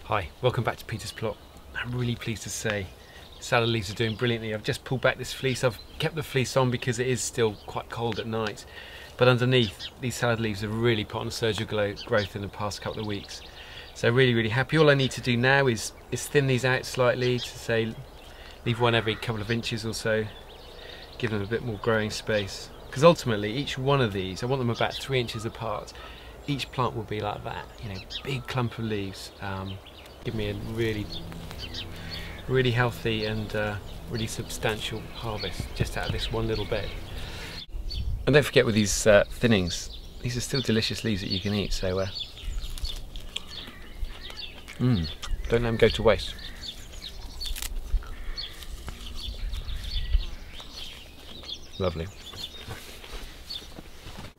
Hi, welcome back to Peter's Plot. I'm really pleased to say salad leaves are doing brilliantly. I've just pulled back this fleece. I've kept the fleece on because it is still quite cold at night. But underneath, these salad leaves have really put on a surge of growth in the past couple of weeks. So really happy. All I need to do now is thin these out slightly to say leave one every couple of inches or so. Give them a bit more growing space. Because ultimately each one of these, I want them about 3 inches apart. Each plant will be like that, you know, big clump of leaves. Give me a really healthy and really substantial harvest just out of this one little bed. And don't forget with these thinnings, these are still delicious leaves that you can eat, so don't let them go to waste. Lovely.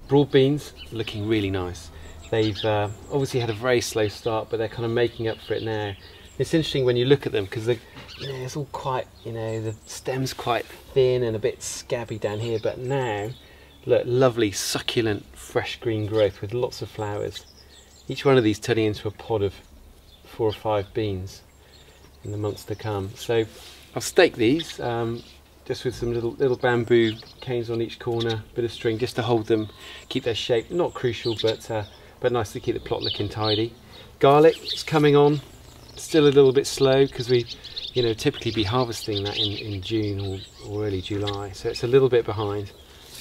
Broad beans looking really nice. They've obviously had a very slow start, but they're kind of making up for it now. It's interesting when you look at them because it's all quite, the stem's quite thin and a bit scabby down here, but now look, lovely succulent fresh green growth with lots of flowers. Each one of these turning into a pod of 4 or 5 beans in the months to come. So I've staked these just with some little bamboo canes on each corner, bit of string just to hold them, keep their shape. Not crucial, but nice to keep the plot looking tidy. Garlic is coming on, still a little bit slow because we typically be harvesting that in June or early July, so it's a little bit behind,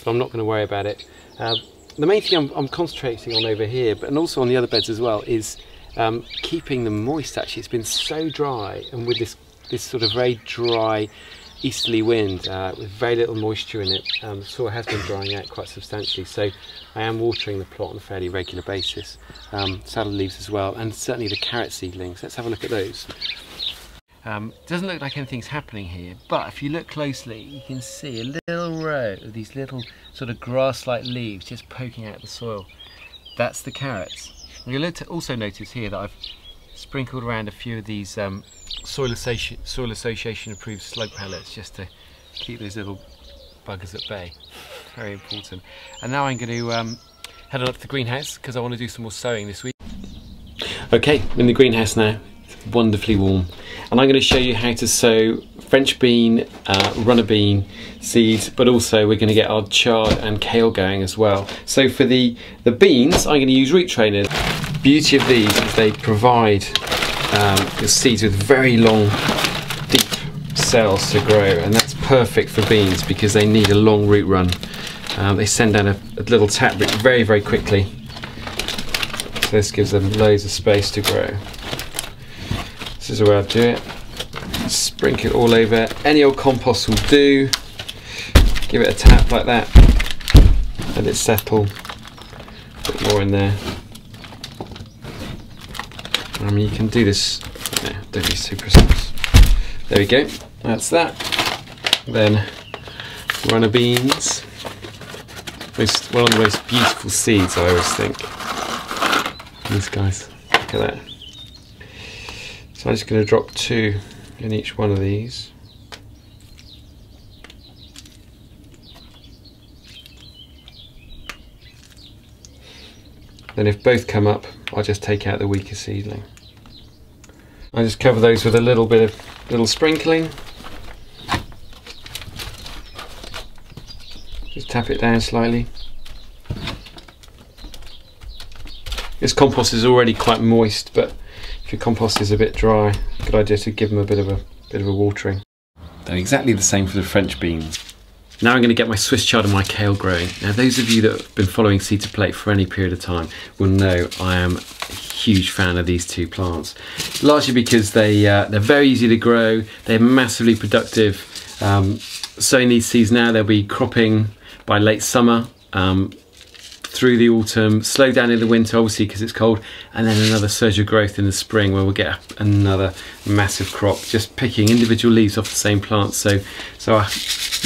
but I'm not going to worry about it. The main thing I'm concentrating on over here, and also on the other beds as well, is keeping them moist. Actually, it's been so dry, and with this sort of very dry easterly wind with very little moisture in it, the soil has been drying out quite substantially, so I am watering the plot on a fairly regular basis. Salad leaves as well, and certainly the carrot seedlings. Let's have a look at those. Doesn't look like anything's happening here, but if you look closely you can see a little row of these little sort of grass-like leaves just poking out of the soil. That's the carrots. And you'll also notice here that I've sprinkled around a few of these Soil Association approved slug pellets just to keep those little buggers at bay. Very important. And now I'm going to head on up to the greenhouse because I want to do some more sowing this week. Okay, I'm in the greenhouse now. It's wonderfully warm, and I'm going to show you how to sow French bean, runner bean seeds, but also we're going to get our chard and kale going as well. So for the beans, I'm going to use root trainers. The beauty of these is they provide your seeds with very long, deep cells to grow, and that's perfect for beans because they need a long root run. They send down a little taproot very quickly, so this gives them loads of space to grow. This is the way I do it. Sprinkle it all over. Any old compost will do. Give it a tap like that. Let it settle. Put more in there. I mean, you can do this. No, don't be too precise. There we go. That's that. Then runner beans. One of the most beautiful seeds, I always think. These guys. Look at that. So I'm just going to drop 2 in each one of these. Then if both come up, I'll just take out the weaker seedling. I just cover those with a little bit of sprinkling. Just tap it down slightly. This compost is already quite moist, but if your compost is a bit dry, good idea to give them a bit of a watering. They're exactly the same for the French beans. Now I'm going to get my Swiss chard and my kale growing. Now those of you that have been following Seed to Plate for any period of time will know I am a huge fan of these 2 plants. Largely because they're very easy to grow, they're massively productive. Sowing these seeds now, they'll be cropping by late summer. Through the autumn, slow down in the winter obviously because it's cold, and then another surge of growth in the spring where we'll get another massive crop, just picking individual leaves off the same plant. So I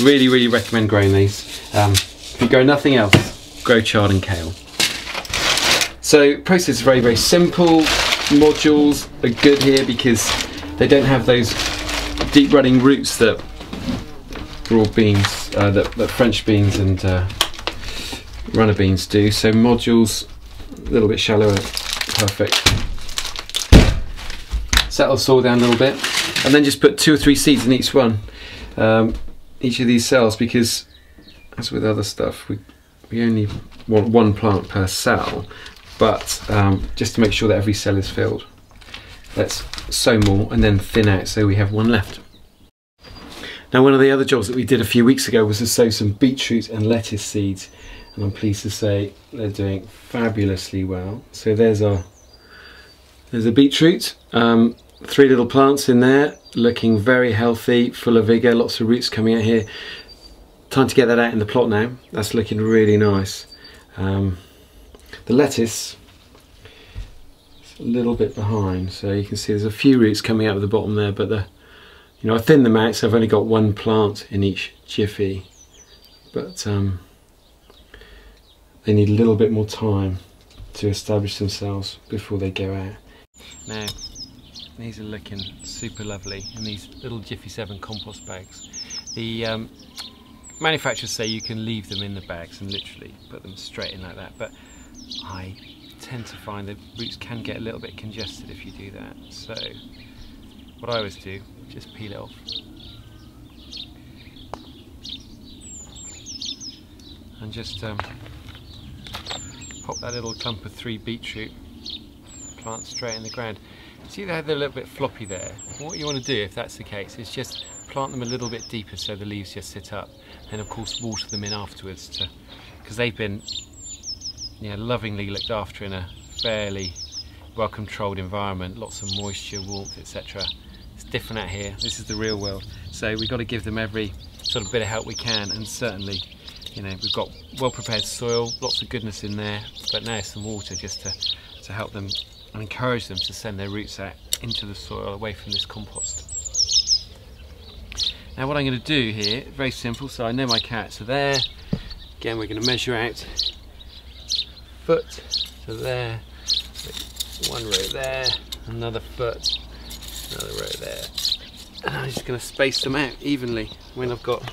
really recommend growing these. If you grow nothing else, grow chard and kale. So process is very simple. Modules are good here because they don't have those deep running roots that broad beans, that French beans and runner beans do. So modules a little bit shallower, perfect. settle the soil down a little bit, and then just put 2 or 3 seeds in each one, each of these cells, because as with other stuff, we only want 1 plant per cell, but just to make sure that every cell is filled, let's sow more and then thin out so we have 1 left. Now, one of the other jobs that we did a few weeks ago was to sow some beetroot and lettuce seeds, and I'm pleased to say they're doing fabulously well. So there's a beetroot, 3 little plants in there, looking very healthy, full of vigour, lots of roots coming out here. Time to get that out in the plot now. That's looking really nice. The lettuce is a little bit behind, so you can see there's a few roots coming out of the bottom there, but I thinned them out, so I've only got 1 plant in each jiffy, but they need a little bit more time to establish themselves before they go out. Now, these are looking super lovely in these little Jiffy 7 compost bags. The manufacturers say you can leave them in the bags and literally put them straight in like that, but I tend to find the roots can get a little bit congested if you do that. So what I always do, just peel it off. And just pop that little clump of 3 beetroot plants straight in the ground. See how they're a little bit floppy there? What you want to do, if that's the case, is just plant them a little bit deeper so the leaves just sit up, and of course water them in afterwards, because they've been lovingly looked after in a fairly well controlled environment, lots of moisture, warmth, etc. It's different out here. This is the real world, so we've got to give them every sort of bit of help we can, and certainly we've got well prepared soil, lots of goodness in there, but now some water just to help them and encourage them to send their roots out into the soil away from this compost. Now what I'm going to do here, very simple, so I know my carrots are there. Again, we're going to measure out foot to there, 1 row there, another foot, another row there, and I'm just going to space them out evenly when I've got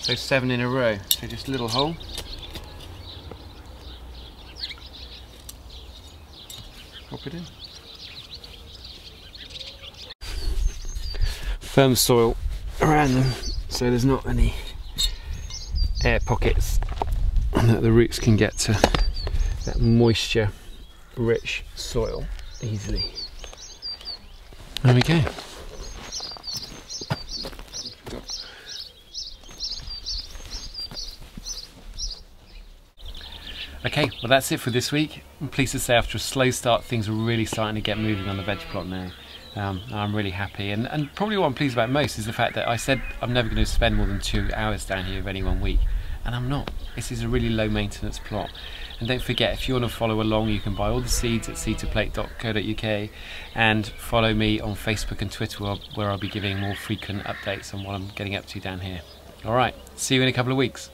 7 in a row. So just a little hole, pop it in. Firm soil around them so there's not any air pockets and that the roots can get to that moisture rich soil easily. There we go. Okay, well that's it for this week. I'm pleased to say after a slow start things are really starting to get moving on the veg plot now. I'm really happy, and probably what I'm pleased about most is the fact that I said I'm never going to spend more than 2 hours down here of any one week, and I'm not. This is a really low maintenance plot. And don't forget, if you want to follow along, you can buy all the seeds at seedtoplate.co.uk and follow me on Facebook and Twitter where I'll be giving more frequent updates on what I'm getting up to down here. Alright, see you in a couple of weeks.